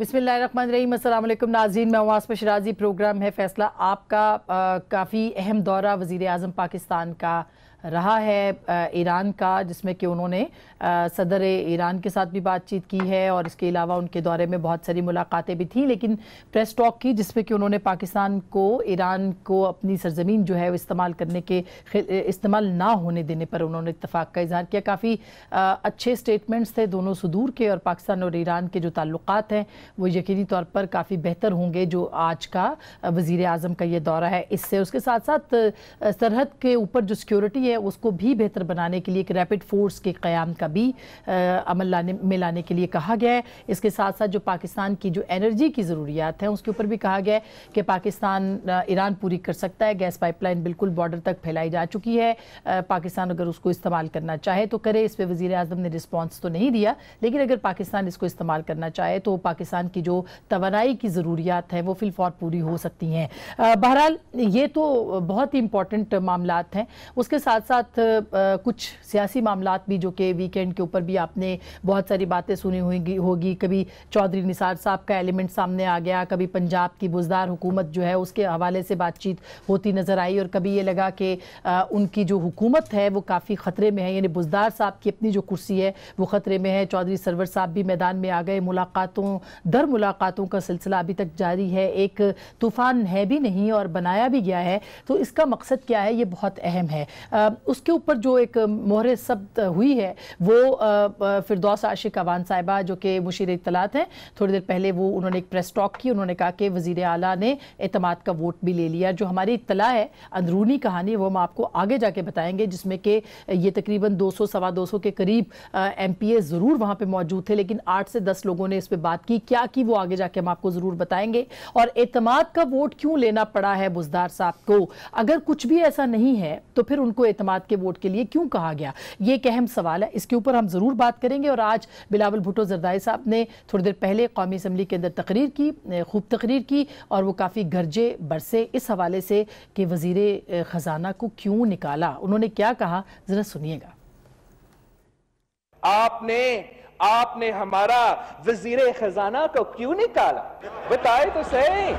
बिस्मिल्लाहिर्रहमानिर्रहीम। अस्सलाम वालेकुम नाज़रीन, मैं हूं आसमा शिराजी। प्रोग्राम है फैसला आपका। काफ़ी अहम दौरा वज़ीर आज़म पाकिस्तान का रहा है ईरान का, जिसमें कि उन्होंने सदर ईरान के साथ भी बातचीत की है और इसके अलावा उनके दौरे में बहुत सारी मुलाकातें भी थीं, लेकिन प्रेस टॉक की जिसमें कि उन्होंने पाकिस्तान को ईरान को अपनी सरजमीन जो है वो इस्तेमाल ना होने देने पर उन्होंने इत्तफाक का इजहार किया। काफ़ी अच्छे स्टेटमेंट्स थे दोनों सुदूर के, और पाकिस्तान और ईरान के जो ताल्लुकात हैं वो यकीनी तौर पर काफ़ी बेहतर होंगे जो आज का वज़ीर आज़म का ये दौरा है इससे। उसके साथ साथ सरहद के ऊपर जो सिक्योरिटी है उसको भी बेहतर बनाने के लिए एक रैपिड फोर्स के क़याम का भी अमल लाने के लिए कहा गया है। इसके साथ साथ जो पाकिस्तान की जो एनर्जी की ज़रूरियात हैं उसके ऊपर भी कहा गया है कि पाकिस्तान ईरान पूरी कर सकता है। गैस पाइपलाइन बिल्कुल बॉर्डर तक फैलाई जा चुकी है, पाकिस्तान अगर उसको इस्तेमाल करना चाहे तो करे। इस पर वज़ीर आज़म ने रिस्पॉन्स तो नहीं दिया, लेकिन अगर पाकिस्तान इसको इस्तेमाल करना चाहे तो पाकिस्तान की जो तवानाई की ज़रूरियात हैं वो फिलफौर पूरी हो सकती हैं। बहरहाल ये तो बहुत ही इंपॉर्टेंट मामलात हैं। उसके साथ साथ कुछ सियासी मामलात भी जो कि वीकेंड के ऊपर भी आपने बहुत सारी बातें सुनी होगी। कभी चौधरी निसार साहब का एलिमेंट सामने आ गया, कभी पंजाब की बुज़दार हुकूमत जो है उसके हवाले से बातचीत होती नज़र आई, और कभी ये लगा कि उनकी जो हुकूमत है वो काफ़ी ख़तरे में है, यानी बुज़दार साहब की अपनी जो कुर्सी है वो ख़तरे में है। चौधरी सरवर साहब भी मैदान में आ गए। मुलाकातों का सिलसिला अभी तक जारी है, एक तूफ़ान है भी नहीं और बनाया भी गया है। तो इसका मकसद क्या है, ये बहुत अहम है। उसके ऊपर जो एक मोहर सब्त हुई है वो फिरदौस आशिक अवान साहिबा जो कि मुशीर इत्तलात हैं, थोड़ी देर पहले वो उन्होंने एक प्रेस टॉक की। उन्होंने कहा कि वज़ीर आला ने एतमाद का वोट भी ले लिया। जो हमारी इत्तला है अंदरूनी कहानी वो हम आपको आगे जाके बताएंगे, जिसमें कि ये तकरीबन 200 सवा 200 के करीब MPA ज़रूर वहाँ पे मौजूद थे, लेकिन 8 से 10 लोगों ने इस पर बात की। क्या की वो आगे जाके हम आपको ज़रूर बताएंगे। और एतमाद का वोट क्यों लेना पड़ा है बुज़दार साहब को, अगर कुछ भी ऐसा नहीं है तो फिर उनको एतमाद के वोट के लिए क्यों कहा गया, ये एक अहम सवाल है। इसके ऊपर हम ज़रूर बात करेंगे। और आज बिलावल भुट्टो ज़रदारी साहब ने थोड़ी देर पहले कौमी असम्बली के अंदर खूब तकरीर की, और वो काफ़ी गरजे बरसे इस हवाले से कि वज़ीर ख़जाना को क्यों निकाला। उन्होंने क्या कहा, ज़रा सुनिएगा। आपने हमारा वज़ीर ख़जाना को क्यों निकाला, बताए तो सही।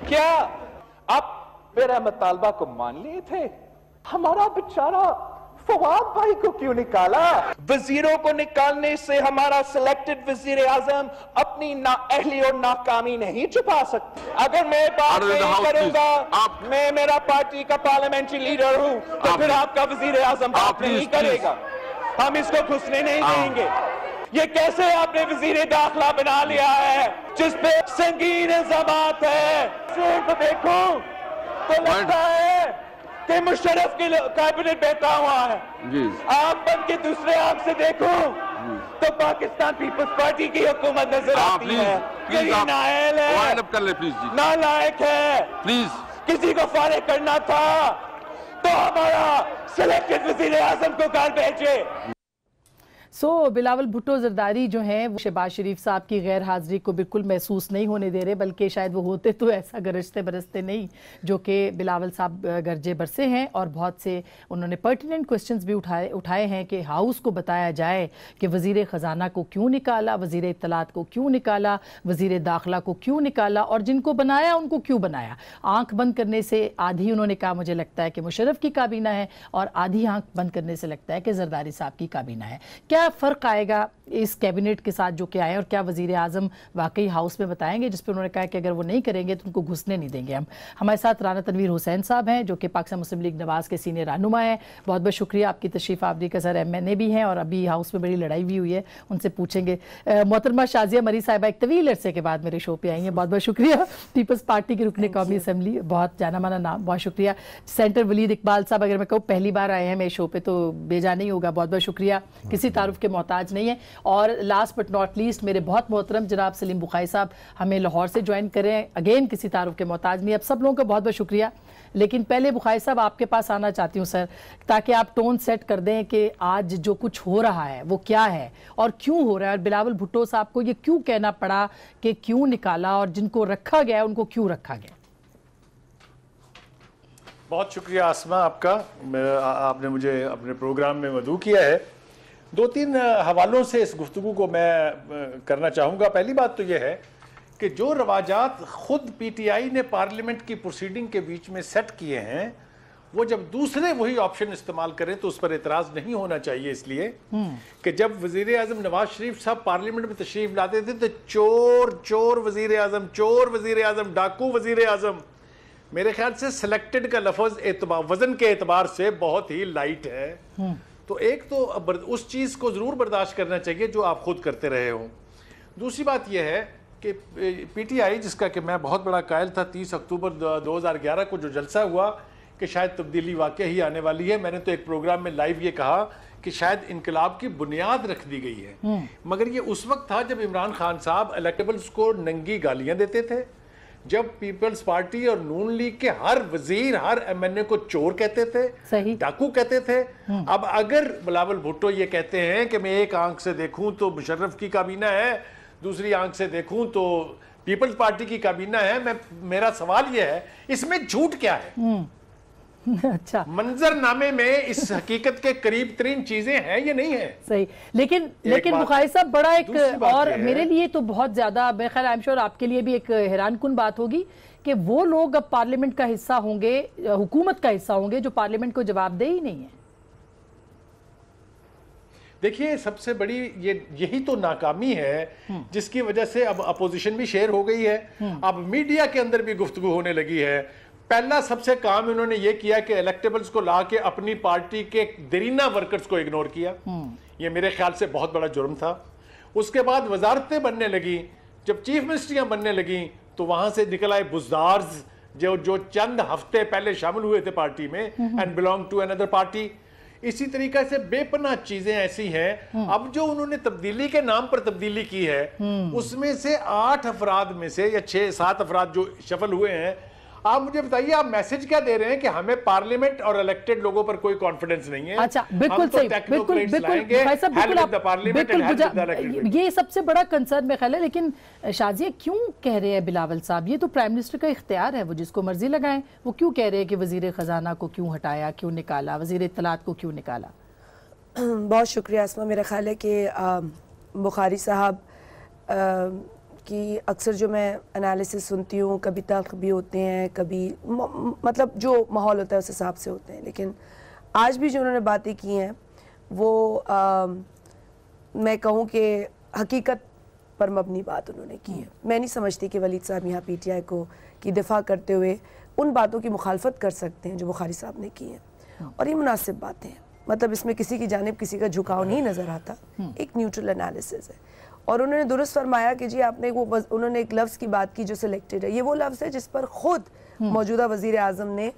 क्या आप मेरा मुतालबा को मान लिए थे? हमारा बेचारा फवाद भाई को क्यों निकाला? वजीरों को निकालने से हमारा सिलेक्टेड वजीर आजम अपनी नाअहली और नाकामी नहीं छुपा सकते। अगर मैं बात नहीं करूंगा, मैं मेरा पार्टी का पार्लियामेंट्री लीडर हूं, तो फिर आपका वजीर आजम बात नहीं करेगा। हम इसको घुसने नहीं देंगे। ये कैसे आपने वजीर दाखिला बना लिया है जिस पे संगीन इल्जामात है। तो देखो तो लगता है कि मुशर्रफ की कैबिनेट बैठा हुआ है। आप बन के दूसरे आंख से देखो तो पाकिस्तान पीपल्स पार्टी की हुकूमत नजर आती है। ये नाअहल है, नालायक है। प्लीज किसी को फारिग करना था तो हमारा सिलेक्टेड वजीर आजम को घर भेजे। बिलावल भुट्टो ज़रदारी जो हैं वो शहबाज शरीफ साहब की गैर हाज़िरी को बिल्कुल महसूस नहीं होने दे रहे, बल्कि शायद वो होते तो ऐसा गरजते बरसते नहीं जो कि बिलावल साहब गरजे बरसे हैं। और बहुत से उन्होंने पर्टिनेंट क्वेश्चंस भी उठाए हैं कि हाउस को बताया जाए कि वज़ीर ख़जाना को क्यों निकाला, वज़ीर इत्तलात को क्यों निकाला, वज़ीर दाखिला को क्यों निकाला, और जिनको बनाया उनको क्यों बनाया। आँख बंद करने से आधी उन्होंने कहा मुझे लगता है कि मुशर्रफ की काबीना है, और आधी आँख बंद करने से लगता है कि ज़रदारी साहब की काबीना है। क्या फ़र्क आएगा इस कैबिनेट के साथ जो कि आए, और क्या वज़ीर आज़म वाकई हाउस में बताएंगे, जिस पर उन्होंने कहा कि अगर वो नहीं करेंगे तो उनको घुसने नहीं देंगे हम। हमारे साथ राना तनवीर हुसैन साहब हैं जो कि पाकिस्तान मुस्लिम लीग नवाज़ के सीनियर रहनुमा हैं। बहुत बहुत शुक्रिया आपकी तशरीफ़ आवरी का। सर MNA भी हैं और अभी हाउस में बड़ी लड़ाई भी हुई है, उनसे पूछेंगे। मोहतरमा शाजिया मरी साहिबा एक तवील अरसे के बाद मेरे शो पर आई हैं, बहुत बहुत शुक्रिया। पीपल्स पार्टी के रुकने कौमी असम्बली, बहुत जाना माना नाम, बहुत शुक्रिया। सेंटर वलीद इकबाल साहब, अगर मैं कहूँ पहली बार आए हैं मेरे शो पर तो बेजा नहीं होगा, बहुत बहुत शुक्रिया, किसी तारुफ के मोहताज नहीं है। और लास्ट बट नॉट लीस्ट मेरे बहुत मोहतरम जनाब सलीम बुखारी साहब हमें लाहौर से ज्वाइन करें, अगेन किसी तारुफ के मोहताज नहीं। अब सब लोगों का बहुत बहुत शुक्रिया। लेकिन पहले बुखारी साहब आपके पास आना चाहती हूँ सर, ताकि आप टोन सेट कर दें कि आज जो कुछ हो रहा है वो क्या है और क्यों हो रहा है, और बिलावल भुट्टो साहब को ये क्यों कहना पड़ा कि क्यों निकाला, और जिनको रखा गया उनको क्यों रखा गया। बहुत शुक्रिया आसमा आपका, आपने मुझे अपने प्रोग्राम में मदऊ किया है। दो तीन हवालों से इस गुफ्तगू को मैं करना चाहूँगा। पहली बात तो यह है कि जो रवाजात खुद पीटीआई ने पार्लियामेंट की प्रोसीडिंग के बीच में सेट किए हैं, वो जब दूसरे वही ऑप्शन इस्तेमाल करें तो उस पर एतराज़ नहीं होना चाहिए, इसलिए कि जब वज़ीर आज़म नवाज शरीफ साहब पार्लियामेंट में तशरीफ लाते थे तो चोर चोर वज़ीर आज़म, चोर वज़ीर आज़म, डाकू वज़ीर आज़म, मेरे ख्याल से सिलेक्टेड का लफ्ज़ वज़न के एतबार से बहुत ही लाइट है। तो एक तो उस चीज़ को ज़रूर बर्दाश्त करना चाहिए जो आप खुद करते रहे हो। दूसरी बात यह है कि पीटीआई, जिसका कि मैं बहुत बड़ा कायल था, 30 अक्टूबर 2011 को जो जलसा हुआ कि शायद तब्दीली वाकई ही आने वाली है, मैंने तो एक प्रोग्राम में लाइव ये कहा कि शायद इनकलाब की बुनियाद रख दी गई है। मगर ये उस वक्त था जब इमरान खान साहब इलेक्टेबल्स को नंगी गालियां देते थे, जब पीपल्स पार्टी और नून लीग के हर वजीर, हर एमएनए को चोर कहते थे, डाकू कहते थे। अब अगर बिलावल भुट्टो ये कहते हैं कि मैं एक आंख से देखूं तो मुशर्रफ की काबीना है, दूसरी आंख से देखूं तो पीपल्स पार्टी की काबीना है, मेरा सवाल ये है इसमें झूठ क्या है? अच्छा, मंजरनामे में इस हकीकत के करीब तरीन चीजें हैं ये नहीं है। सही, लेकिन बुखारी साहब बड़ा एक और मेरे लिए तो बहुत ज्यादा, मैं ख्याल आई एम श्योर आपके लिए भी एक हैरान कुन बात होगी कि वो लोग अब पार्लियामेंट का हिस्सा होंगे, हुकूमत का हिस्सा होंगे, जो पार्लियामेंट को जवाबदेही ही नहीं है। देखिए, सबसे बड़ी यही तो नाकामी है जिसकी वजह से अब अपोजिशन भी शेयर हो गई है, अब मीडिया के अंदर भी गुफ्तगू होने लगी है। पहला सबसे काम इन्होंने ये किया कि इलेक्टेबल्स को ला के अपनी पार्टी के दरीना वर्कर्स को इग्नोर किया, ये मेरे ख्याल से बहुत बड़ा जुर्म था। उसके बाद वजारतें बनने लगी, जब चीफ मिनिस्ट्रियां बनने लगी तो वहां से निकल आए बुज़दार्स जो चंद हफ्ते पहले शामिल हुए थे पार्टी में and belong to another party. इसी तरीके से बेपनाह चीजें ऐसी हैं। अब जो उन्होंने तब्दीली के नाम पर तब्दीली की है, उसमें से 8 अफराद में से या 6-7 अफराद जो शफल हुए हैं, आप मुझे बताइए आप मैसेज क्या दे रहे हैं कि हमें पार्लियामेंट और इलेक्टेड लोगों पर कोई कॉन्फिडेंस नहीं है। अच्छा, बिल्कुल सही, बिल्कुल ये सबसे बड़ा कंसर्न में ख्याल है। लेकिन शाजिया क्यों कह रहे हैं बिलावल साहब, ये तो प्राइम मिनिस्टर का इख्तियार है, वो जिसको मर्जी लगाएं, वो क्यों कह रहे हैं कि वजीर खजाना को क्यों हटाया, क्यों निकाला, वजीर इत्तलात को क्यों निकाला? बहुत शुक्रिया आसमा। मेरा ख्याल है कि बुखारी साहब कि अक्सर जो मैं एनालिसिस सुनती हूँ, कभी तल्ख भी होते हैं, कभी मतलब जो माहौल होता है उस हिसाब से होते हैं, लेकिन आज भी जो उन्होंने बातें की हैं वो मैं कहूँ कि हकीकत पर मबनी बात उन्होंने की है। मैं नहीं समझती कि वलीद साहब यहाँ पीटीआई को की दिफा करते हुए उन बातों की मुखालफत कर सकते हैं जो बुखारी साहब ने की हैं, और ये मुनासिब बातें हैं। मतलब इसमें किसी की जानिब किसी का झुकाव नहीं नज़र आता, एक न्यूट्रल एनालिसिस है। और उन्होंने दुरुस्त फरमाया कि जी आपने उन्होंने एक लफ्ज़ की बात की जो सिलेक्टेड है, ये वो लफ्ज़ है जिस पर खुद मौजूदा वज़ीर आज़म ने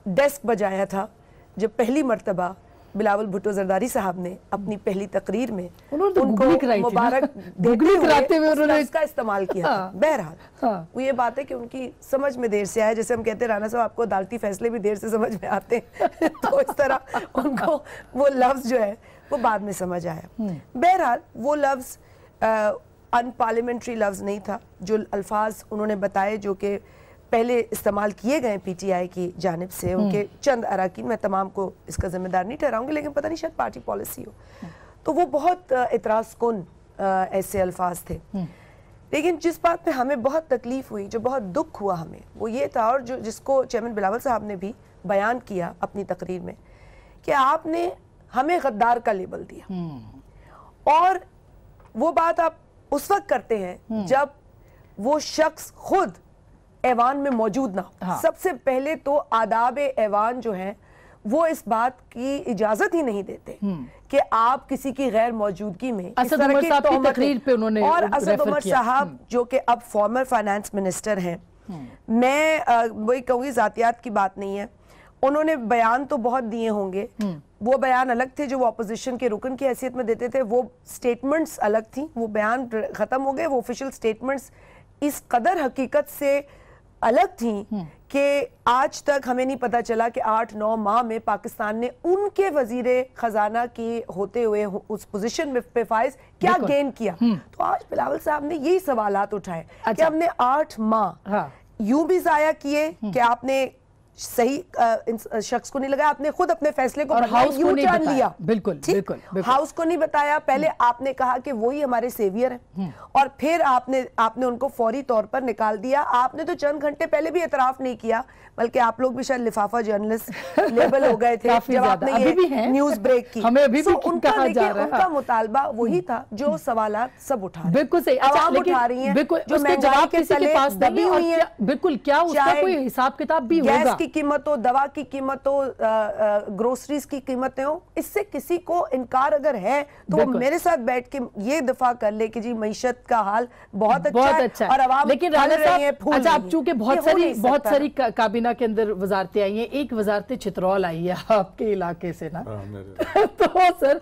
डेस्क बजाया था जब पहली मरतबा बिलावल भुट्टो जरदारी साहब ने अपनी पहली तकरीर में उनको मुबारक देते हुए इसका इस्तेमाल किया। बहरहाल वो ये बात है कि उनकी समझ में देर से आया, जैसे हम कहते हैं राना साहब आपको अदालती फैसले भी देर से समझ में आते हैं तो इस तरह उनको वो लफ्ज़ जो है वो बाद में समझ आया। बहरहाल वो लफ्ज़ अनपार्लियामेंट्री लफ्ज़ नहीं था। जो अल्फाज उन्होंने बताए जो कि पहले इस्तेमाल किए गए पीटीआई की जानिब से, उनके चंद अराकीन, मैं तमाम को इसका जिम्मेदार नहीं ठहराऊंगी, लेकिन पता नहीं शायद पार्टी पॉलिसी हो, तो वो बहुत एतराज़ कुन ऐसे अल्फाज थे। लेकिन जिस बात पे हमें बहुत तकलीफ हुई, जो बहुत दुख हुआ हमें, वो ये था, और जो जिसको चेयरमैन बिलावल साहब ने भी बयान किया अपनी तकरीर में, कि आपने हमें गद्दार का लेबल दिया। और वो बात आप उस वक्त करते हैं जब वो शख्स खुद ऐवान में मौजूद ना हो। सबसे पहले तो आदाब ऐवान जो है वो इस बात की इजाजत ही नहीं देते कि आप किसी की गैर मौजूदगी में असद उमर साहब की तकरीर पे उन्होंने और असद उमर साहब जो कि अब फॉर्मर फाइनेंस मिनिस्टर हैं, मैं वही कहूँगी ज़ातियात की बात नहीं है, उन्होंने बयान तो बहुत दिए होंगे, वो बयान अलग थे जो वो अपोजिशन के रुकन की हैसियत में देते थे, वो स्टेटमेंट्स अलग थी, वो बयान ख़त्म हो गए। वो ऑफिशियल स्टेटमेंट्स इस कदर हकीकत से अलग थी कि आज तक हमें नहीं पता चला कि 8-9 माह में पाकिस्तान ने उनके वजीरे खजाना की होते हुए उस पोजीशन में पे फाइज क्या गेन किया। तो आज बिलावल साहब ने यही सवालात उठाए कि हमने 8 माह यूं भी जाया किए कि आपने صحیح شخص کو نہیں لگایا, آپ نے خود اپنے فیصلے کو ہاؤس کو نہیں ٹرن لیا. بالکل بالکل ہاؤس کو نہیں بتایا, پہلے آپ نے کہا کہ وہی ہمارے سیویئر ہیں, اور پھر آپ نے ان کو فوری طور پر نکال دیا. آپ نے تو چند گھنٹے پہلے بھی اعتراف نہیں کیا, بلکہ آپ لوگ بھی شاید لفافہ جرنلسٹ لیبل ہو گئے تھے جب آپ نے یہ نیوز بریک کی. ہمیں ابھی بھی کہا جا رہا ہے, ان کا مطالبہ وہی تھا جو سوالات سب اٹھا رہے ہیں. بالکل صحیح, عوام اٹھا رہی ہیں, جو جواب کسی کے پاس دبی ہوئی ہیں. بالکل, کیا اس کا کوئی حساب کتاب بھی ہوگا؟ گیس کی قیمت ہو, دوا کی قیمت ہو, گروسریز کی قیمتیں ہو, اس سے کسی کو انکار اگر ہے تو وہ میرے ساتھ بیٹھ کے یہ دفاع کر لے کہ جی معیشت کا حال بہت اچھا ہے اور عوام لیکن رانا صاحب, اچھا اب چونکہ بہت ساری کابینہ کے اندر وزارتیں آئی ہیں, ایک وزارت چترول آئی ہے آپ کے علاقے سے نا, تو سر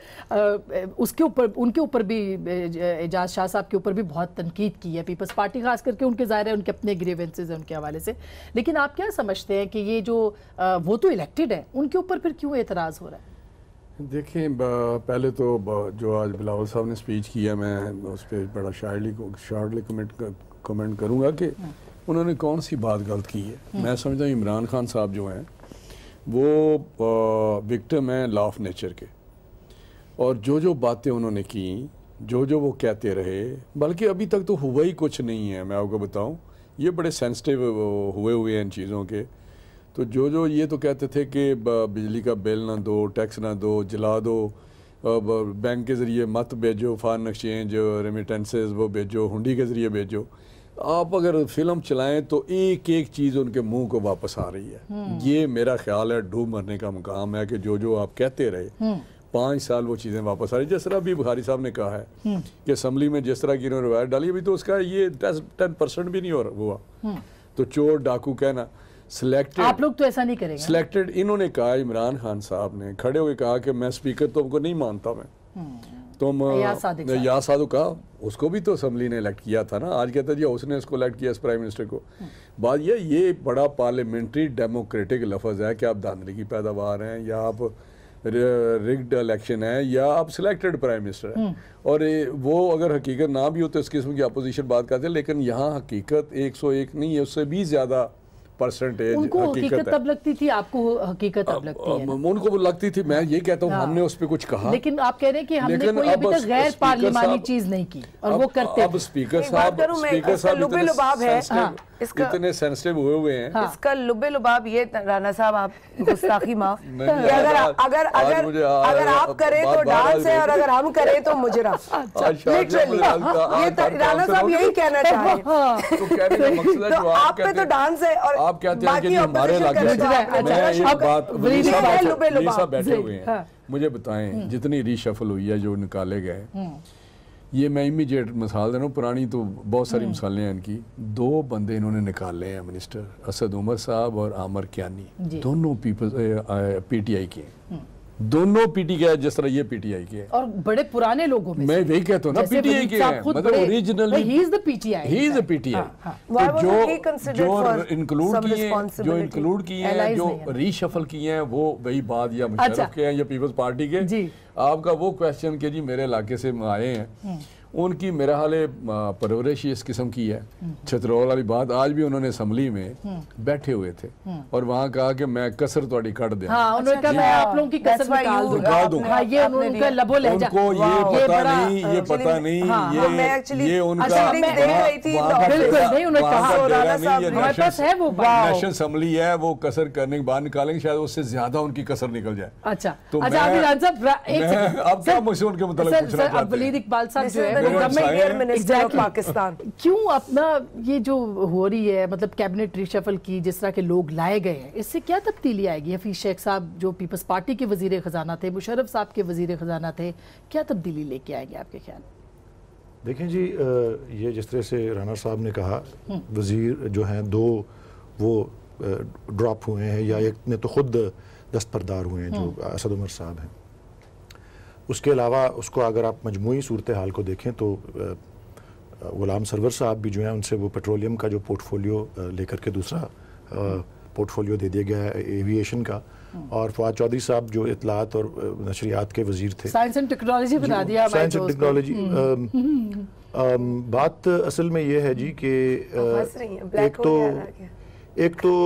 اس کے اوپر, ان کے اوپر بھی اعجاز شاہ صاحب کے اوپر بھی بہت تنقید کی ہے پیپلز پارٹی, خاص کر کے ان کے ظاہر ہے ان کے اپنے گریونسز ہیں ان کے حوالے سے. لیکن آپ کیا سمجھتے ہیں کہ یہ جو وہ تو الیکٹڈ ہے, ان کے اوپر پھر کیوں اعتراض ہو رہا ہے؟ دیکھیں, پہلے تو جو آج بلاول صاحب نے سپیچ کیا, میں اس پہ بڑا شارٹلی کمنٹ کروں گا کہ انہوں نے کون سی بات غلط کی ہے. میں سمجھتا ہوں عمران خان صاحب جو ہیں وہ وکٹم ہیں لا آف نیچر کے, اور جو باتیں انہوں نے کی, جو وہ کہتے رہے, بلکہ ابھی تک تو ہوا ہی کچھ نہیں ہے. میں آپ کو بتاؤں, یہ بڑے سینسٹیو ہوئے ہیں ان چیزوں کے. تو جو یہ تو کہتے تھے کہ بجلی کا بل نہ دو, ٹیکس نہ دو, جلا دو, بینک کے ذریعے مت بھیجو, فارن ایکسچینج ریمیٹنسز وہ بھیجو, ہنڈی کے ذریعے بھیجو. آپ اگر فلم چلائیں تو ایک چیز ان کے منہ کو واپس آ رہی ہے. یہ میرا خیال ہے ڈوب مرنے کا مقام ہے کہ جو آپ کہتے رہے 5 سال وہ چیزیں واپس آ رہی. جس طرح بھی بخاری صاحب نے کہا ہے کہ اسمبلی میں جس طرح کی انہوں نے روایت ڈالی, ابھی تو اس کا یہ 10% بھی نہیں ہوا. تو چور ڈاکو کہنا سلیکٹڈ, آپ لوگ تو ایسا نہیں کریں گے. سلیکٹڈ انہوں نے کہا, عمران خان صاحب نے کھڑے ہوئے کہا کہ میں اسپیکر تم کو نہیں مانتا, میں تم یا صادق کہا, اس کو بھی تو اسمبلی نے الیکٹ کیا تھا نا. آج کہتا جی اس نے اس کو الیکٹ کیا اس پرائم منسٹر کو. بات یہ بڑا پارلیمنٹری ڈیموکریٹک لفظ ہے کہ آپ دھاندلی کی پیداوار ہیں, یا آپ رگڈ الیکشن ہے, یا آپ سلیکٹڈ پرائم منسٹر ہیں. اور وہ اگر حقیقت نہ بھی ہو تو اس قسم کی اپوزیشن بات کرتے ہیں, لیکن یہاں حقیقت 101 نہیں ہے, اس سے بھی زیادہ پرسنٹیج ان کو حقیقت تب لگتی تھی, آپ کو حقیقت تب لگتی ہے؟ ان کو لگتی تھی. میں یہ کہتا ہوں ہم نے اس پہ کچھ کہا, لیکن آپ کہہ رہے ہیں کہ ہم نے کوئی ابھی تک غیر پارلیمانی چیز نہیں کی, اور وہ کرتے. اب اسپیکر صاحب اتنے سینسٹیو ہوئے ہیں. اس کا لبے لباب یہ, رانا صاحب آپ گستاخی معاف, اگر آپ کریں تو ڈانس ہے, اور اگر ہم کریں تو مجرم. رانا صاحب یہی کہنا چاہ رہے ہیں, تو آپ پہ تو ڈانس ہے, اور آپ کہتے ہیں کہ ہمارے علاقے میں ایک بات, ولی صاحب بیٹھے ہوئے ہیں, مجھے بتائیں جتنی ری شفل ہوئی ہے جو نکالے گئے, یہ میں امیجیٹ مثال دے رہا ہوں, پرانی تو بہت ساری مثالیں ہیں ان کی. 2 بندے انہوں نے نکالے ہیں منسٹر, اسد عمر صاحب اور عامر کیانی, دونوں پی ٹی آئی کے, دونوں پی ٹی کے, جس طرح یہ پی ٹی آئی کے, اور بڑے پرانے لوگوں میں میں وہی کہتا ہوں نا, پی ٹی آئی کے ہیں, مطلب originally he is the P T I. جو انکلوڈ کیے ہیں, جو ری شفل کیے ہیں, وہ وہی بات یا مشرف کے ہیں یا پیپلز پارٹی کے. آپ کا وہ کویسچن کہ جی میرے علاقے سے آئے ہیں, ان کی میرا حال پرورش اس قسم کی ہے. چھترول والی بات, آج بھی انہوں نے اسمبلی میں بیٹھے ہوئے تھے اور وہاں کہا کہ میں کسر تواڈی کٹ دیں, انہوں نے کہا میں آپ لوگوں کی کسر نکال دوں. یہ ان کا لبو لہجہ, ان کو یہ پتہ نہیں, یہ ان کا نیشنل اسمبلی ہے, وہ کسر کرنے کے بعد نکالیں گے, شاید اس سے زیادہ ان کی کسر نکل جائے. اچھا, تو اب کیا مجھ سے ان کے متعلق پوچھنا چاہتے ہیں؟ ولید اقبال صاحب جو ہے پاکستان کیوں اپنا یہ جو ہو رہی ہے, مطلب کیبنٹ ریشفل کی جس طرح کے لوگ لائے گئے ہیں, اس سے کیا تبدیلی آئے گی؟ حفیظ شیخ صاحب جو پیپلز پارٹی کے وزیر خزانہ تھے, مشرف صاحب کے وزیر خزانہ تھے, کیا تبدیلی لے کے آئے گی آپ کے خیال؟ دیکھیں جی, یہ جس طرح سے رانا صاحب نے کہا, وزیر جو ہیں 2 وہ ڈراپ ہوئے ہیں, یا ایک نے تو خود دستبردار ہوئے ہیں جو اسد عمر صاحب ہیں. اس کے علاوہ اس کو اگر آپ مجموعی صورتحال کو دیکھیں تو غلام سرور صاحب بھی جو ہیں, ان سے وہ پیٹرولیم کا جو پورٹ فولیو لے کر کے دوسرا پورٹ فولیو دے دیا گیا ہے ایوییشن کا, اور فواد چودھری صاحب جو اطلاعات اور نشریات کے وزیر تھے, سائنس اینڈ ٹیکنالوجی بنا دیا. Science and technology. بات اصل میں یہ ہے جی کہ ایک تو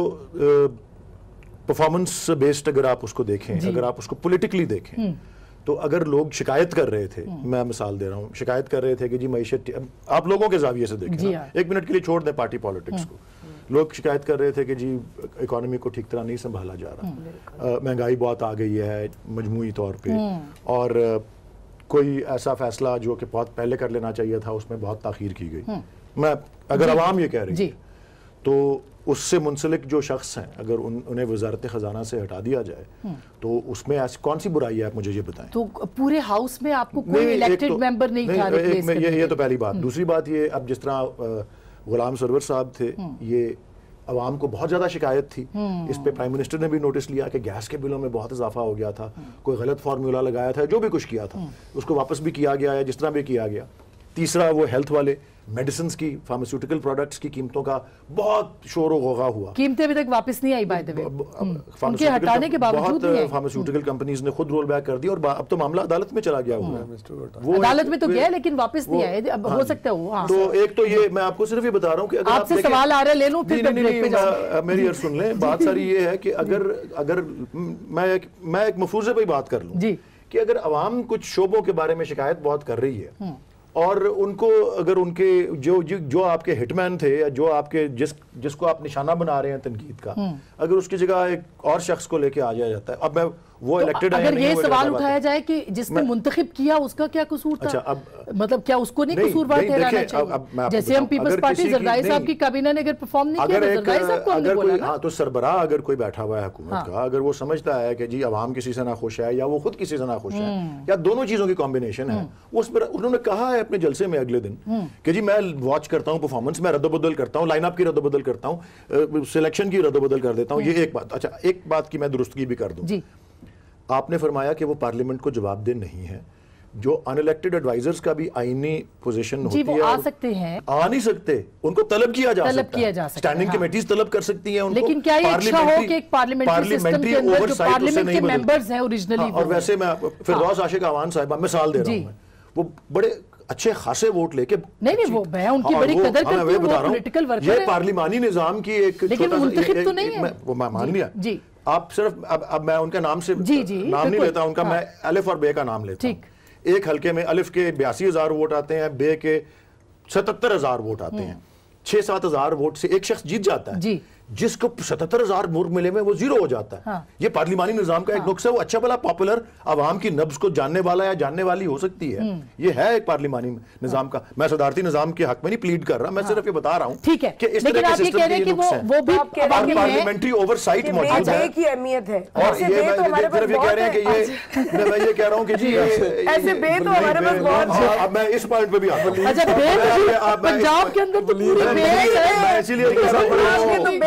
परफॉर्मेंस बेस्ड अगर आप उसको देखें, अगर आप उसको पॉलिटिकली देखें, तो अगर लोग शिकायत कर रहे थे, मैं मिसाल दे रहा हूँ, शिकायत कर रहे थे कि जी मईशत, आप लोगों के जाविये से देखें ना, एक मिनट के लिए छोड़ दें पार्टी पॉलिटिक्स को, लोग शिकायत कर रहे थे कि जी इकोनॉमी को ठीक तरह नहीं संभाला जा रहा, महंगाई बहुत आ गई है मजमूई तौर पे, और कोई ऐसा फैसला जो कि बहुत पहले कर लेना चाहिए था उसमें बहुत ताखीर की गई। मैं अगर अवाम ये कह रही है तो उससे मुंसलिक जो शख्स हैं अगर उन्हें वजारत खजाना से हटा दिया जाए तो उसमें ऐसी कौन सी बुराई है, आप मुझे ये बताएं। तो पूरे हाउस में आपको कोई इलेक्टेड मेंबर नहीं था रिप्लेस करने के लिए? ये तो पहली बात। दूसरी बात ये, अब जिस तरह गुलाम सरवर साहब थे, ये अवाम को बहुत ज़्यादा शिकायत थी, इस पे प्राइम मिनिस्टर ने भी नोटिस लिया कि गैस के बिलों में बहुत इजाफा हो गया था, कोई गलत फार्मूला लगाया था, जो भी कुछ किया था उसको वापस भी किया गया है जिस तरह भी किया गया। तीसरा, वो हेल्थ वाले मेडिसिन की, फार्मास्यूटिकल प्रोडक्ट्स की कीमतों का बहुत शोर व गौगा हुआ, कीमतें अभी तक वापस नहीं आई, बाय द वे उनके हटाने के बावजूद बहुत फार्मास्यूटिकल कंपनीज ने खुद रोल बैक कर दिया, और अब तो मामला अदालत में चला गया हुआ है। वो अदालत में तो गया लेकिन वापस नहीं आए, अब हो सकता है वो। तो एक तो ये मैं आपको सिर्फ ये बता रहा हूँ कि अगर आपसे सवाल आ रहा है, ले लूं फिर ब्रेक पे जाऊं। मेरी यार सुन लें, बात सारी ये है कि अगर मैं एक मफरूजे पे बात कर लूं कि अगर अवाम कुछ शोबों के बारे में शिकायत बहुत कर रही है और उनको अगर उनके जो आपके हिटमैन थे या जो आपके जिसको आप निशाना बना रहे हैं तनकीद का, अगर उसकी जगह एक और शख्स को लेके आ जाया जाता है, अब मैं वो इलेक्टेड अगर ये सवाल उठाया जाए कि जिसने मुंतखब किया उसका क्या कसूर था? अच्छा, अब मतलब क्या उसको नहीं कसूरवार ठहराना चाहिए? जैसे हम पीपल्स पार्टी जरदारी साहब की काबीना ने अगर परफॉर्म नहीं किया तो जरदारी साहब को हमने बोला ना। हाँ, तो सरबराह अगर कोई बैठा हुआ है हुकूमत का, अगर वो समझता है कि जी अवाम किसी से ना खुश है या वो खुद किसी से ना खुश है या दोनों चीजों की कॉम्बिनेशन है, उस पर उन्होंने कहा है अपने जलसे में अगले दिन कि जी मैं वॉच करता हूँ परफॉर्मेंस, मैं रद्दबदल करता हूँ, लाइन अप की रद्दबदल करता हूँ, सिलेक्शन की रद्दबदल कर देता हूँ। ये एक बात। अच्छा, एक बात की मैं दुरुस्तगी भी कर दूँ। आपने फरमाया कि वो पार्लियामेंट को जवाबदेह नहीं है। जो अनइलेक्टेड एडवाइजर्स का भी आईनी पोजीशन होती है, आ सकते हैं, आ नहीं सकते, उनको तलब किया जा सकता है, स्टैंडिंग कमेटीज तलब कर सकती हैं उनको। लेकिन क्या ये अच्छा हो कि एक पार्लियामेंट्री सिस्टम के अंदर जो पार्लियामेंट के मेंबर्स हैं ओरिजिनली, और वैसे मैं फिरदौस आशिक अवान साहिबा मिसाल दे रहा हूं, वो बड़े अच्छे खासे वोट लेके, नहीं वो मैं उनकी बड़ी कदर करती हूं, वो पॉलिटिकल वर्कर है, ये पार्लिमानी निजाम की एक लेकिन मुंतखब तो नहीं है, वो मान लिया जी। आप सिर्फ अब मैं उनका नाम से नाम नहीं लेता, उनका मैं अलिफ और बे का नाम लेता हूं। एक हलके में अलिफ के 82,000 वोट आते हैं, बे के 77,000 वोट आते हैं, 6-7 हजार वोट से एक शख्स जीत जाता है, जिसको 77,000 वोट मिले में वो जीरो हो जाता है। हाँ। ये पार्लिमानी निजाम का एक नुक्स है। वो अच्छा भला पॉपुलर आवाम की नब्ज को जानने वाला या जानने वाली हो सकती है, ये है एक पार्लिमानी निजाम का। मैं सदारती निजाम के हक में नहीं प्लीड कर रहा, मैं सिर्फ ये बता रहा हूँ ठीक है कि इस तरह के सिस्टम के नुक्स हैं। वो भी पार्लियामेंट्री ओवरसाइट मौजूद है की अहमियत है, और ये सिर्फ ये कह रहे हैं कि ये मैं ये कह रहा हूँ कि जी ऐसे बे तो हमारे पास बहुत। अब मैं इस पॉइंट पे भी आता हूँ। अच्छा, पंजाब के अंदर तो पूरी बे है, इसीलिए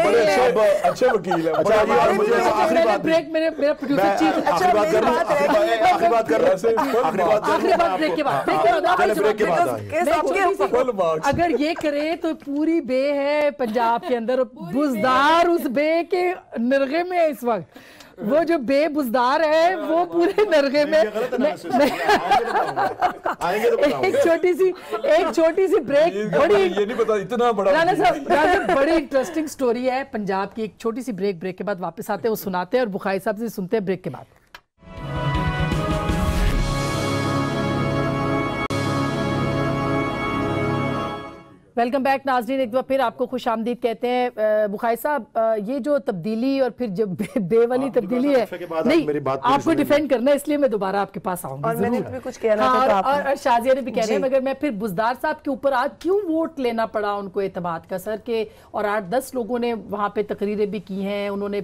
अच्छे वकील है। अच्छा, मुझे आखिरी बात, ब्रेक मेरा प्रोड्यूसर चीफ, आखिरी बात कर रहा हूं, आखिरी बात कर ब्रेक के बाद अगर ये करे तो पूरी बे है पंजाब के अंदर, बुजदार उस बे के नरगे में है इस वक्त। वो जो बेबुजदार है वो पूरे नरगे में। एक छोटी सी ब्रेक, बड़ी ये नहीं पता इतना बड़ा राना साहब बड़ी इंटरेस्टिंग स्टोरी है पंजाब की। एक छोटी सी ब्रेक के बाद वापस आते हैं, वो सुनाते हैं और बुखारी साहब से सुनते हैं ब्रेक के बाद। वेलकम बैक नाज़रीन, एक बार फिर आपको खुश आमदीद कहते हैं। बुखारी साहब, ये जो तब्दीली और फिर जब बे वाली तब्दीली है, नहीं आपको डिफेंड करना है, इसलिए मैं दोबारा आपके पास आऊंगी। और मैंने भी कुछ कहना था और शाजिया ने भी कहना है, मगर मैं फिर बुजदार साहब के ऊपर आज क्यों वोट लेना पड़ा उनको एतमाद का सर के, और 8-10 लोगों ने वहाँ पे तकरीरें भी की हैं, उन्होंने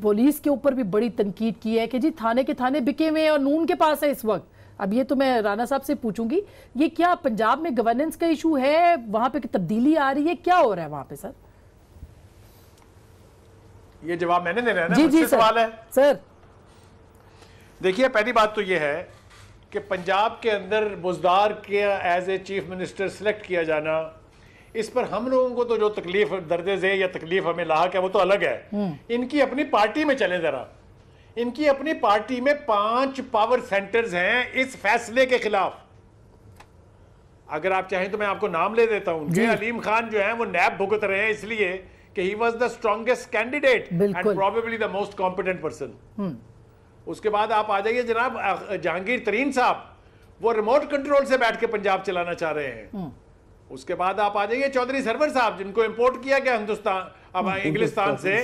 पुलिस के ऊपर भी बड़ी तनकीद की है कि जी थाने के थाने बिके हुए हैं और नून के पास है इस वक्त। अब ये तो मैं राना साहब से पूछूंगी, ये क्या पंजाब में गवर्नेंस का इशू है, वहां पे तब्दीली आ रही है, क्या हो रहा है वहां पे सर? ये जवाब मैंने देना है ना, जी सवाल है सर। देखिए, पहली बात तो ये है कि पंजाब के अंदर बुजदार के as a chief minister select किया जाना, इस पर हम लोगों को तो जो तकलीफ दर्द ज़े या तकलीफ हमें लाक है वो तो अलग है। इनकी अपनी पार्टी में चले जरा, इनकी अपनी पार्टी में 5 पावर सेंटर्स हैं इस फैसले के खिलाफ। अगर आप चाहें तो मैं आपको नाम ले देता हूं उनके। अलीम खान जो हैं वो नैब भुगत रहे हैं इसलिए कि he was the strongest candidate and बिल्कुल। probably the most competent person। उसके बाद आप आ जाइए जनाब जहांगीर तरीन साहब, वो रिमोट कंट्रोल से बैठ के पंजाब चलाना चाह रहे हैं। उसके बाद आप आ जाइए चौधरी सरवर साहब, जिनको इंपोर्ट किया गया हिंदुस्तान अब इंग्लिस्तान से,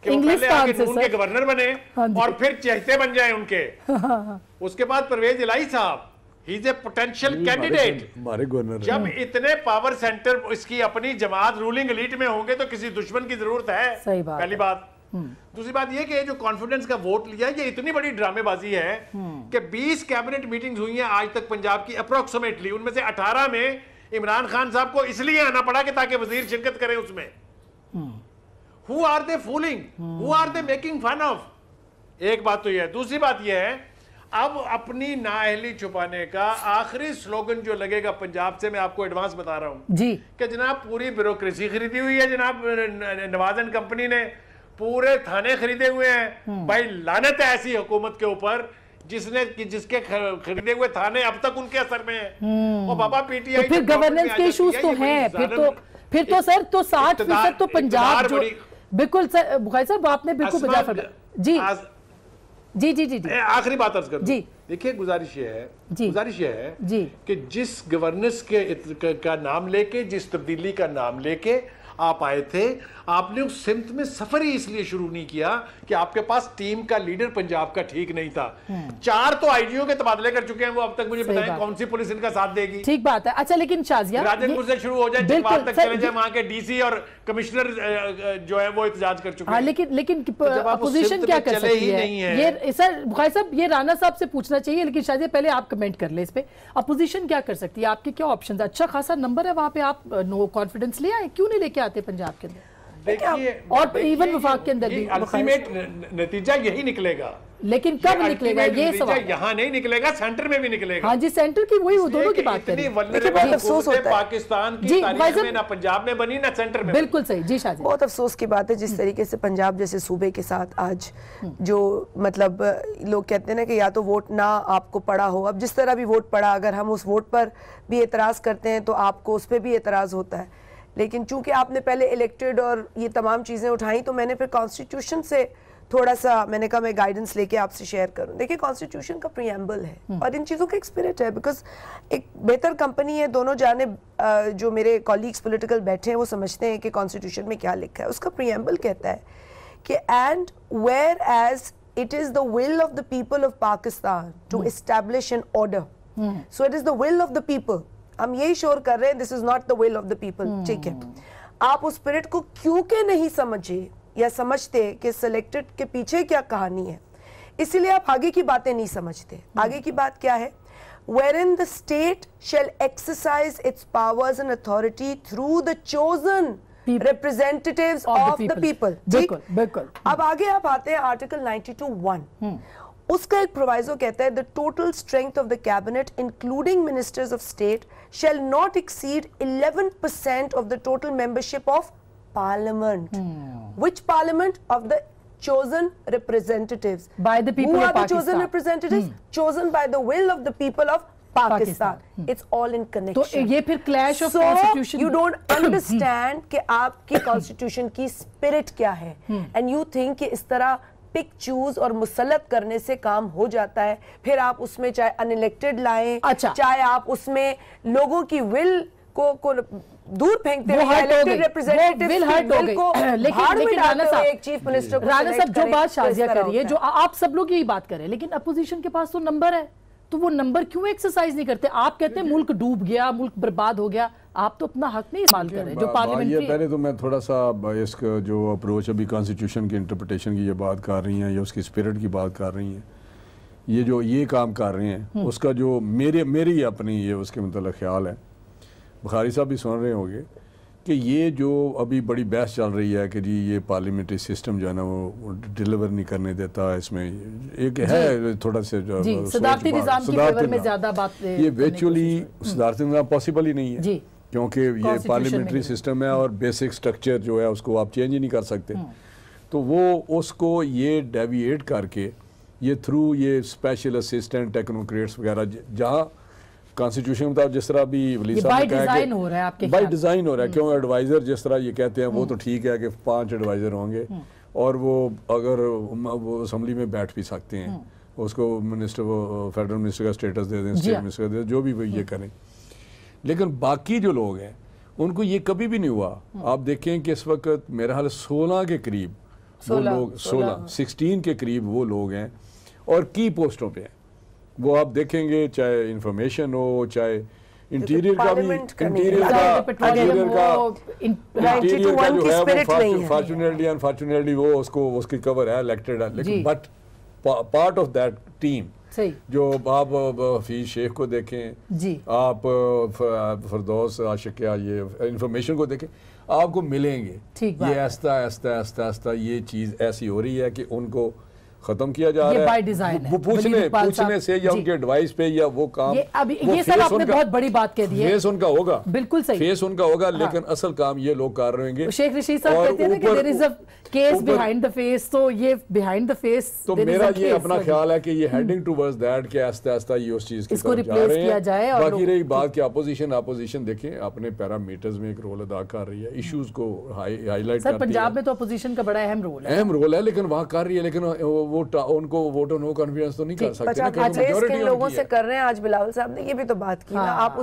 कि वो पहले आके नून के गवर्नर बने और फिर चहेते बन जाए उनके। उसके बाद परवेज इलाही साहब, he is a potential candidate. हमारे गवर्नर जब इतने पावर सेंटर इसकी अपनी जमात रूलिंग एलीट में होंगे तो किसी दुश्मन की जरूरत है? सही बात पहली बात। दूसरी बात ये कि जो कॉन्फिडेंस का वोट लिया, ये इतनी बड़ी ड्रामेबाजी है कि 20 कैबिनेट मीटिंग्स हुई हैं आज तक पंजाब की अप्रोक्सीमेटली, उनमें से 18 में इमरान खान साहब को इसलिए आना पड़ा कि ताकि वजीर शिरकत करें उसमें। Who are they fooling? Who are they making fun of? एक बात तो ये है। दूसरी बात ये है, अब अपनी नाअहली छुपाने का आखिरी स्लोगन जो लगेगा पंजाब से, मैं आपको एडवांस बता रहा हूं जी, कि जनाब पूरी ब्यूरोक्रेसी खरीदी हुई है, जनाब नवाज एंड कंपनी ने पूरे थाने खरीदे हुए हैं। भाई लानत है ऐसी हुकूमत के ऊपर जिसके खरीदे हुए थाने अब तक उनके असर में है। और बाबा पीटीआई तो फिर गवर्नेंस के इश्यूज तो हैं, फिर तो सर तो 60% तो पंजाब जो बिल्कुल सर बुखारी साहब आपने बिल्कुल बजा फरमाया। जी जी जी जी जी आखिरी बात अर्ज कर जी। देखिए गुजारिश ये है जी कि जिस गवर्नेंस के का नाम लेके, जिस तब्दीली का नाम लेके आप आए थे, आपने उस सिमत में सफर ही इसलिए शुरू नहीं किया कि आपके पास टीम का लीडर पंजाब का ठीक नहीं था। 4 तो आईजीओ के तबादले कर चुके हैं, वो अब तक मुझे बताएं कौन सी पुलिस इनका साथ देगी? ठीक बात है। अच्छा लेकिन शाजिया राजनपुर से शुरू हो जाए, जगवाल तक चले जाए, वहां के डीसी और कमिश्नर जो है वो एहतजाज कर चुके हैं। लेकिन अपोजिशन क्या कर सकती है? ये सर बुखारी साहब ये राना साहब से पूछना चाहिए, लेकिन शाजिया पहले आप कमेंट कर ले इस पे। अपोजिशन क्या कर सकती है? आपके क्या ऑप्शन? अच्छा खासा नंबर है वहां पे, आप नो कॉन्फिडेंस ले आए, क्यों नहीं लेके आते पंजाब के अंदर? देखिए और इवन वफाक के अंदर भी अल्टीमेट नतीजा यही निकलेगा, लेकिन कब निकलेगा ये सवाल? यहाँ नहीं निकलेगा, सेंटर में भी निकलेगा। हाँ जी, सेंटर की वही दोनों की बात करें। बहुत अफसोस होता है पाकिस्तान की तारीख में ना पंजाब में बनी ना सेंटर में। बिल्कुल सही जी शादी। बहुत अफसोस की बात है जिस तरीके से पंजाब जैसे सूबे के साथ आज जो मतलब लोग कहते हैं ना कि या तो वोट ना आपको पड़ा हो, अब जिस तरह भी वोट पड़ा, अगर हम उस वोट पर भी एतराज करते हैं तो आपको उस पर भी एतराज होता है। लेकिन चूंकि आपने पहले इलेक्टेड और ये तमाम चीज़ें उठाई, तो मैंने फिर कॉन्स्टिट्यूशन से थोड़ा सा मैंने कहा मैं गाइडेंस लेके आपसे शेयर करूं। देखिए कॉन्स्टिट्यूशन का प्रीएम्बल है और इन चीज़ों का एक स्पिरिट है, बिकॉज एक बेहतर कंपनी है, दोनों जानिब जो मेरे कॉलीग्स पॉलिटिकल बैठे हैं वो समझते हैं कि कॉन्स्टिट्यूशन में क्या लिखा है। उसका प्रीएम्बल कहता है कि and whereas it is the will of the people of Pakistan to establish an order, so it is the will of the people. हम यही शोर कर रहे हैं this is not the will of the people. ठीक है, आप उस स्पिरिट को क्यों के नहीं समझे या समझते कि सिलेक्टेड के पीछे क्या कहानी है, इसीलिए आप आगे की बातें नहीं समझते। आगे की बात क्या है? wherein the state shall exercise its powers and authority through the chosen representatives of the people। बिल्कुल। अब आगे आप आते हैं आर्टिकल 92(1), उसका एक प्रोवाइजो कहता है the total strength of the cabinet including ministers of state shall not exceed 11% of the total membership of parliament। Which parliament? Of the chosen representatives by the people who of are the Pakistan. chosen representatives chosen by the will of the people of Pakistan। It's all in connection। तो ये फिर clash of so constitution। you don't understand कि आपकी constitution की spirit क्या है, and you think कि इस तरह पिक चूज और मुसलत करने से काम हो जाता है। फिर आप उसमें चाहे अनइलेक्टेड लाएं, चाहे आप उसमें लोगों की विल को दूर फेंकते हैं, इलेक्टेड रिप्रेजेंटेटिव्स की विल को भाड़ में डालते हुए एक चीफ मिनिस्टर को राणा साहब जो बात शाजिया कर रही है, जो आप सब लोग यही बात कर रहे हैं, लेकिन अपोजिशन के पास तो नंबर है, तो वो नंबर क्यों एक्सरसाइज नहीं करते? आप कहते हैं मुल्क डूब गया, मुल्क बर्बाद हो गया, आप तो अपना हक नहीं इस्तेमाल कर रहे जो पार्लियामेंट्री। पहले तो मैं थोड़ा सा इसका जो अप्रोच अभी कॉन्स्टिट्यूशन की इंटरप्रिटेशन की ये बात कर रही हैं या उसकी स्पिरिट की बात कर रही हैं, ये जो ये काम कर रहे हैं उसका जो मेरी अपनी ये उसके मतलब ख्याल है, बुखारी साहब भी सुन रहे होंगे कि ये जो अभी बड़ी बहस चल रही है कि जी ये पार्लियामेंट्री सिस्टम जो है ना वो डिलीवर नहीं करने देता, इसमें एक है थोड़ा सा जो सदारती निज़ाम की फेवर में ज़्यादा बात, ये वर्चुअली सदारती निज़ाम पॉसिबल ही नहीं है क्योंकि ये पार्लियामेंट्री सिस्टम है और बेसिक स्ट्रक्चर जो है उसको आप चेंज ही नहीं कर सकते। तो वो उसको ये डेविएट करके ये थ्रू ये स्पेशल असिस्टेंट टेक्नोक्रेट्स वगैरह जहाँ کانسٹیٹیوشن مطابق جس طرح بھی ولی یہ صاحب بائی نے کہا ڈیزائن ہو رہا ہے آپ کے بائی ڈیزائن ہو رہا ہے، کیوں ایڈوائزر جس طرح یہ کہتے ہیں وہ تو ٹھیک ہے کہ 5 ایڈوائزر ہوں گے اور وہ اگر وہ اسمبلی میں بیٹھ بھی سکتے ہیں، اس کو منسٹر وہ فیڈرل منسٹر کا اسٹیٹس دے دیں، اسٹیٹ منسٹر کا دے دیں، جو بھی وہ یہ کریں. لیکن باقی جو لوگ ہیں ان کو یہ کبھی بھی نہیں ہوا. آپ دیکھیں کہ اس وقت میرا حال 16 کے قریب وہ لوگ 16 کے قریب وہ لوگ ہیں اور کی پوسٹوں پہ ہیں. وہ آپ دیکھیں گے چاہے انفارمیشن ہو، چاہے انٹیریئر کا بھی، انٹیریئر کا جو ہے وہ فارچونیٹلی انفارچونیٹلی وہ اس کی کور ہے الیکٹڈ ہے، لیکن but part of that team جو آپ حفیظ شیخ کو دیکھیں، آپ فردوس عاشقیہ یہ انفارمیشن کو دیکھیں، آپ کو ملیں گے. یہ آہستہ آہستہ آہستہ آہستہ یہ چیز ایسی ہو رہی ہے کہ ان کو ختم کیا جا رہا ہے. وہ پوچھنے سے یا ان کے ایڈوائس پہ یا وہ کام، یہ سر آپ نے بہت بڑی بات کہہ دی ہے. فیس ان کا ہوگا، بالکل صحیح، فیس ان کا ہوگا، لیکن اصل کام یہ لوگ کر رہے ہیں. شیخ رشید صاحب کہتے ہیں کہ there is a case behind the face، تو یہ behind the face تو میرا یہ اپنا خیال ہے کہ یہ heading towards that کہ آہستہ آہستہ یہ اس چیز کی طرف جا رہے ہیں. باقی رہی بات کہ اپوزیشن دیکھیں اپنے پیرامیٹرز میں ایک رول ادا کر رہی ہے، ایشوز کو ہائی لائٹ کرتی ہے. سر پنجاب میں تو اپوزیشن کا بڑا اہم رول ہے، لیکن وہاں کر رہی ہے، لیکن وہ ان کو ووٹ آف نو کانفیڈنس تو نہیں کر سکتے. کن لوگوں سے کر رہے ہیں، آج بلاول صاحب نے یہ بھی تو بات کی نا، آپ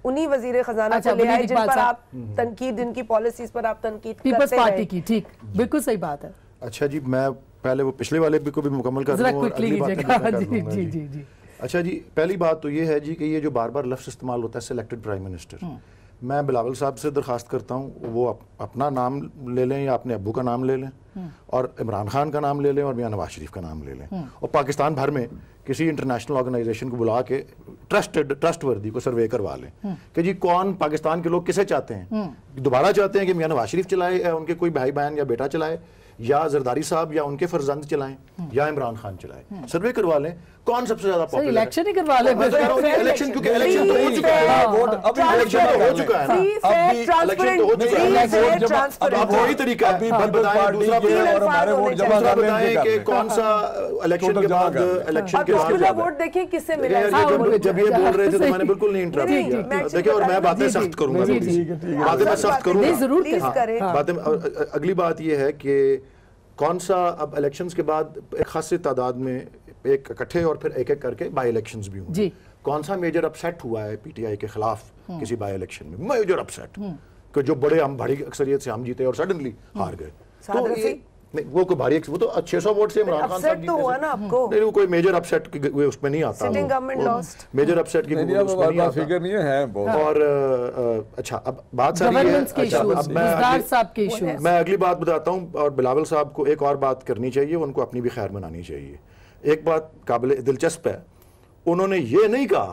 انہی وزیر خزانہ کو لے آئے جن پر آپ تنقید، جن کی پالیسیز پر آپ تنقید پیپلز پارٹی کی. ٹھیک، بالکل صحیح بات ہے. اچھا جی، میں پہلے وہ پچھلے والے کو بھی مکمل کر دوں اور اگلی بات کر دوں گا. جی اچھا جی، پہلی بات تو یہ ہے جی کہ یہ جو بار بار لفظ استعمال ہوتا ہے سلیکٹڈ پرائم منسٹر، میں بلاول صاحب سے درخواست کرتا ہوں وہ اپنا نام لے لیں یا اپنے ابو کا نام لے لیں اور عمران خان کا نام لے لیں اور میاں نواز شریف کا نام لے لیں اور پاکستان بھر میں کسی انٹرنیشنل آرگنائزیشن کو بلا کے ٹرسٹ وردی کو سروے کروا لیں کہ جی کون پاکستان کے لوگ کسے چاہتے ہیں. دوبارہ چاہتے ہیں کہ میاں نواز شریف چلائے یا ان کے کوئی بھائی بہن یا بیٹا چلائے یا زرداری صاحب یا ان کے فرزند چلائیں یا عمران خان چلائے. سروے کروا لیں کون سب سے زیادہ پاپولر ہے. الیکشن ہی کروا لیں. الیکشن کیونکہ الیکشن تو ہو چکا ہے، ابھی الیکشن تو ہو چکا ہے نا، الیکشن تو ہو چکا ہے. اب وہی طریقہ ہے، دوسرا بتائیں کہ کون سا الیکشن کے بعد ووٹ دیکھیں کس سے ملا. جب یہ بول رہے تھے تو میں نے بالکل نہیں انٹرپٹ کیا. دیکھیں اور میں باتیں سخت کروں گا، باتیں میں سخت کروں گا. باتیں اگلی بات یہ ہے کہ کون سا اب الیکشنز کے بعد ایک خاصی تعداد میں ایک اکٹھے اور پھر ایک ایک کر کے بائی الیکشنز بھی ہوں. کون سا میجر اپسیٹ ہوا ہے پی ٹی آئی کے خلاف کسی بائی الیکشن میں؟ میجر اپسیٹ کہ جو بڑی اکثریت سے ہم جیتے اور سڈنلی ہار گئے. تو نہیں وہ کوئی بھاری، وہ تو 600 ووٹ سے عمران خان صاحب جیتے، وہ کوئی میجر اپسیٹ کی اس میں نہیں آتا، میجر اپسیٹ کی فگر نہیں ہے. اور اچھا اب بات ساری ہے، میں اگلی بات بتاتا ہوں. اور بلاول صاحب کو ایک اور بات کرنی چاہیے، ان کو اپنی بھی خیر منانی چاہیے. ایک بات قابل دلچسپ ہے، انہوں نے یہ نہیں کہا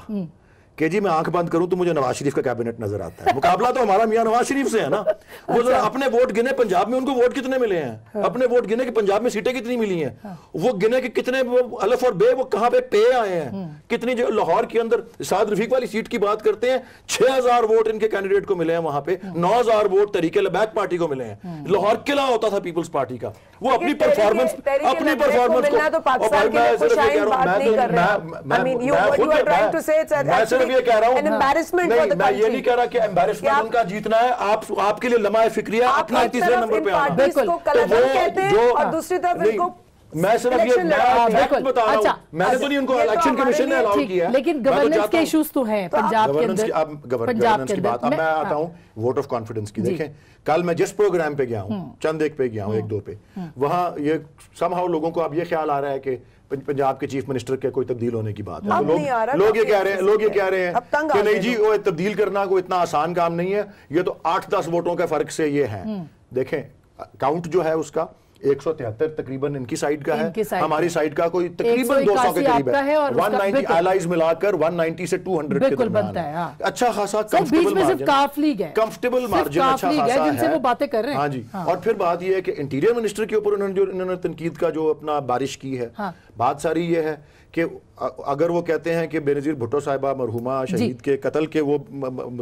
کہ جی میں آنکھ بند کروں تو مجھے نواز شریف کا کیبنٹ نظر آتا ہے. مقابلہ تو ہمارا میاں نواز شریف سے ہے نا. وہ اپنے ووٹ گنے پنجاب میں، ان کو ووٹ کتنے ملے ہیں، اپنے ووٹ گنے کہ پنجاب میں سیٹیں کتنی ملی ہیں، وہ گنے کہ کتنے الف اور بے وہ کہاں پہ آئے ہیں، کتنی. جو لاہور کے اندر سعد رفیق والی سیٹ کی بات کرتے ہیں، 6000 ووٹ ان کے کینڈیڈیٹ کو ملے ہیں، وہاں پہ 9000 ووٹ تحریک لبیک پارٹی کو ملے ہیں. لاہور قلعہ ہوتا تھا پیپلز پارٹی کا. وہ اپنی پرفارمنس کو میں صرف یہ کہہ رہا ہوں، میں یہ نہیں کہہ رہا کہ ایمبیرسمنٹ ان کا جیتنا ہے. آپ کے لیے لمحہ فکریہ اپنا تیسرے نمبر پہ آنا. میں صرف یہ فیکٹ بتا رہا ہوں، میں نے تو نہیں ان کو الیکشن کمیشن نے الاؤ کیا ہے، لیکن گورننس کے ایشوز تو ہیں پنجاب کے اندر. اب گورننس کی بات، اب میں آتا ہوں ووٹ آف کانفیڈنس کی. دیکھیں کل میں جس پروگرام پہ گیا ہوں، چند ایک پہ گیا ہوں، 1-2 پہ، وہاں یہ سم ہاؤ لوگوں کو اب یہ خیال آ رہا ہے کہ پنجاب کے چیف منسٹر کے کوئی تبدیل ہونے کی بات ہے. لوگ یہ کہہ رہے ہیں کہ نہیں جی وہ تبدیل کرنا کوئی اتنا آسان کام نہیں ہے، یہ تو 8-10 ووٹوں کے فرق سے یہ ہے. دیکھیں کاؤنٹ جو ہے اس کا 173 تقریباً ان کی سائیڈ کا ہے، ہماری سائیڈ کا کوئی تقریباً 200 کے قریب ہے. 190 allies ملا کر 190 سے 200 کے درمیان ہے. اچھا خاصا کمفرٹیبل مارجن، کمفرٹیبل مارجن اچھا خاصا ہے. وہ باتیں کر رہے ہیں. ہاں جی. اور پھر بات یہ ہے کہ انٹیریئر منسٹر کے اوپر انہوں نے تنقید کا جو اپنا بارش کی ہے، بات ساری یہ ہے کہ اگر وہ کہتے ہیں کہ بینظیر بھٹو صاحبہ مرحومہ شہید کے قتل کے وہ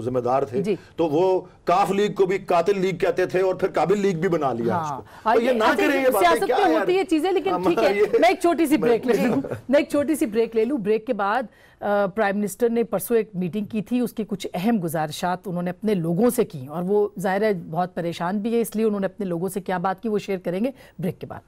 ذمہ دار تھے تو وہ کاف لیگ کو بھی قاتل لیگ کہتے تھے اور پھر قابل لیگ بھی بنا لیا اس کو. تو یہ نہ کریں सियासत में होती है चीजें, लेकिन ठीक है मैं एक छोटी सी ब्रेक ले लूं। ब्रेक के बाद प्राइम मिनिस्टर ने परसों एक मीटिंग की थी, उसकी कुछ अहम गुजारिशात उन्होंने अपने लोगों से की, और वो ज़ाहिर है बहुत परेशान भी है, इसलिए उन्होंने अपने लोगों से क्या बात की वो शेयर करेंगे ब्रेक के बाद।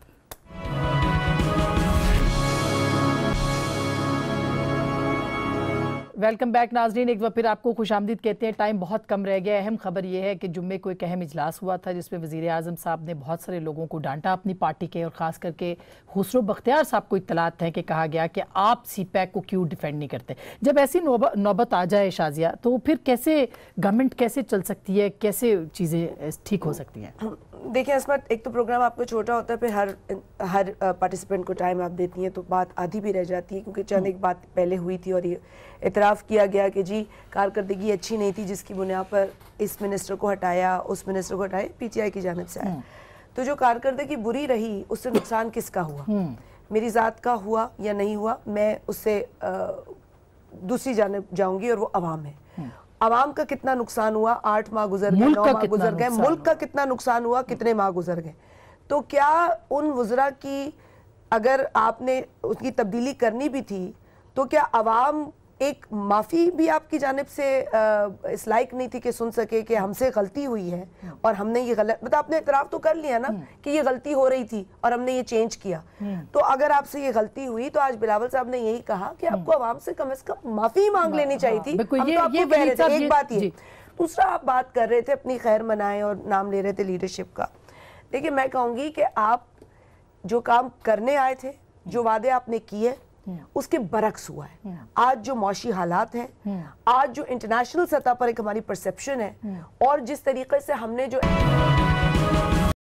वेलकम बैक नाजरीन, एक बार फिर आपको खुशामदीद कहते हैं। टाइम बहुत कम रह गया है। अहम खबर यह है कि जुम्मे को एक अहम इजलास हुआ था जिसमें वज़ीर आज़म साहब ने बहुत सारे लोगों को डांटा अपनी पार्टी के, और ख़ास करके खुसरो बख्तियार साहब को इत्तलात है कि कहा गया कि आप CPAC को क्यों डिफेंड नहीं करते। जब ऐसी नौबत आ जाए शाजिया, तो फिर कैसे गवर्नमेंट कैसे चल सकती है, कैसे चीज़ें ठीक हो सकती हैं? देखिए असमत, एक तो प्रोग्राम आपको छोटा होता है, फिर हर पार्टिसिपेंट को टाइम आप देती हैं तो बात आधी भी रह जाती है, क्योंकि चंद एक बात पहले हुई थी और ये इतराफ़ किया गया कि जी कारकर्दगी अच्छी नहीं थी जिसकी बुनियाद पर इस मिनिस्टर को हटाया, उस मिनिस्टर को हटाया, PTI की जानिब से आया। तो जो कारकर्दगी बुरी रही उससे नुकसान किसका हुआ? मेरी ज़ात का हुआ या नहीं हुआ, मैं उससे दूसरी जानिब जाऊँगी, और वो अवाम है। अवाम का कितना नुकसान हुआ, 8 माह गुजर गए, 9 माह गुजर गए, मुल्क का कितना नुकसान हुआ, कितने माह गुजर गए। तो क्या उन वज़रा की अगर आपने उसकी तब्दीली करनी भी थी तो क्या अवाम एक माफ़ी भी आपकी जानिब से इस लायक नहीं थी कि सुन सके कि हमसे गलती हुई है और हमने ये गलत, मतलब आपने इतराफ़ तो कर लिया ना कि ये गलती हो रही थी और हमने ये चेंज किया। तो अगर आपसे ये गलती हुई तो आज बिलावल साहब ने यही कहा कि आपको अवाम से कम माफ़ी मांग लेनी चाहिए थी। हम तो आपको कह रहे थे, एक बात ये। दूसरा, आप बात कर रहे थे अपनी खैर मनाएं और नाम ले रहे थे लीडरशिप का। देखिए मैं कहूँगी कि आप जो काम करने आए थे, जो वादे आपने किए, उसके बरक्स हुआ है। आज जो मौशी हालात हैं, आज जो इंटरनेशनल सतह पर एक हमारी परसेप्शन है, और जिस तरीके से हमने जो